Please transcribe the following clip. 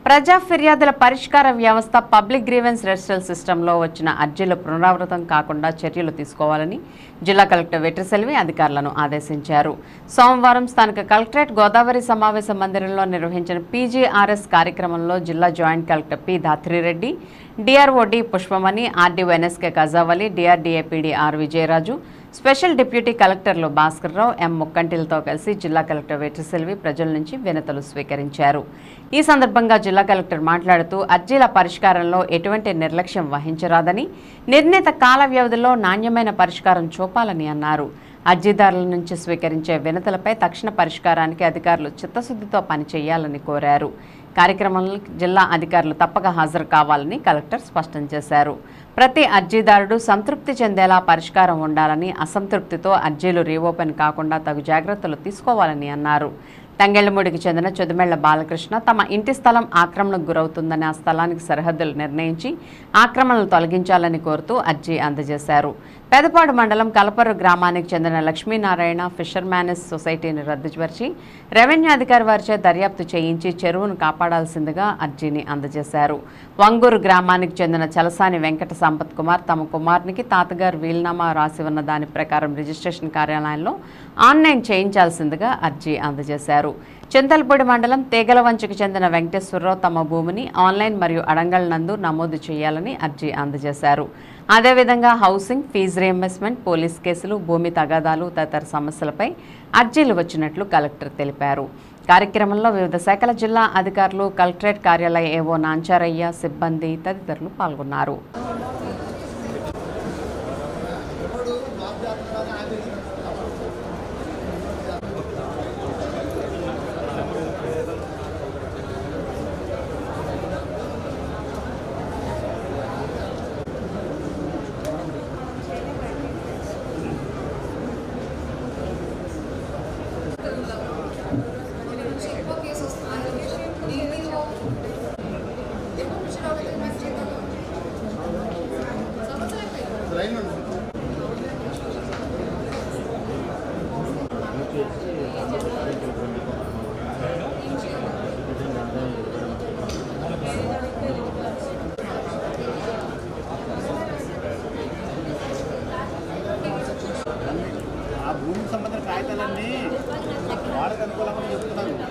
ప్రజా ఫిర్యాదుల పరిష్కార వ్యవస్థ పబ్లిక్ గ్రీవెన్స్ రెజిస్టర్ సిస్టంలో వచ్చిన అర్జీలు పునరావృతం కాకుండా చర్యలు తీసుకోవాలని జిల్లా కలెక్టర్ వెట్రిసెల్వి అధికారులను ఆదేశించారు. సోమవారం స్థానిక కలెక్టరేట్ గోదావరి సమావేశ మందిరంలో నిర్వహించిన పీజీఆర్ఎస్ కార్యక్రమంలో జిల్లా joint collector P Dhatri Reddy, DRO D Pushpamani, RDO NSK Kajavali, DRDA PD R Vijayaraju, special deputy కలెక్టర్లు భాస్కర్రావు, ఎం ముక్కంటిలతో కలిసి జిల్లా కలెక్టర్ వెట్రిసెల్వి ప్రజల నుంచి వినతులు స్వీకరించారు. ఈ సందర్భంగా జిల్లా కలెక్టర్ మాట్లాడుతూ అర్జీల పరిష్కారంలో ఎటువంటి నిర్లక్ష్యం వహించరాదని, నిర్ణీత కాల వ్యవధిలో నాణ్యమైన పరిష్కారం చూపాలని అన్నారు. అర్జీదారుల నుంచి స్వీకరించే వినతులపై తక్షణ పరిష్కారానికి అధికారులు చిత్తశుద్ధితో పనిచేయాలని కోరారు. కార్యక్రమంలో జిల్లా అధికారులు తప్పక హాజరు కావాలని కలెక్టర్ స్పష్టం చేశారు. ప్రతి అర్జీదారుడు సంతృప్తి చెందేలా పరిష్కారం ఉండాలని, అసంతృప్తితో అర్జీలు రీఓపెన్ కాకుండా తగు జాగ్రత్తలు తీసుకోవాలని అన్నారు. తంగెళ్లమూడికి చెందిన చొదుమెళ్ల బాలకృష్ణ తమ ఇంటి స్థలం ఆక్రమణకు గురవుతుందని ఆ స్థలానికి సరిహద్దులు నిర్ణయించి ఆక్రమణలు తొలగించాలని కోరుతూ అర్జీ అందజేశారు. పెదపాడు మండలం కలపర్రు గ్రామానికి చెందిన లక్ష్మీనారాయణ ఫిషర్మ్యాన్స్ సొసైటీని రద్దుపరిచి రెవెన్యూ అధికారి వారిచే దర్యాప్తు చేయించి చెరువును కాపాడాల్సిందిగా అర్జీని అందజేశారు. వంగూరు గ్రామానికి చెందిన చలసాని వెంకట సంపత్ కుమార్ తమ కుమారునికి తాతగారు వీలునామా రాసి ఉన్న దాని ప్రకారం రిజిస్ట్రేషన్ కార్యాలయంలో ఆన్లైన్ చేయించాల్సిందిగా అర్జీ అందజేశారు. చింతలపూడి మండలం తేగలవంచకు చెందిన వెంకటేశ్వరరావు తమ భూమిని ఆన్లైన్ మరియు అడంగల్ నందు నమోదు చేయాలని అర్జీ అందజేశారు. అదేవిధంగా హౌసింగ్, ఫీజు రీయింబర్స్మెంట్, పోలీస్ కేసులు, భూమి తగాదాలు తదితర సమస్యలపై అర్జీలు వచ్చినట్లు కలెక్టర్ తెలిపారు. కార్యక్రమంలో వివిధ శాఖల జిల్లా అధికారులు, కలెక్టరేట్ కార్యాలయ ఏవో నాంచారయ్య, సిబ్బంది తదితరులు పాల్గొన్నారు. ఆ భూమికి సంబంధించిన కాగితాలన్నీ వాళ్ళకి అనుకూలంగా చెప్తున్నారు.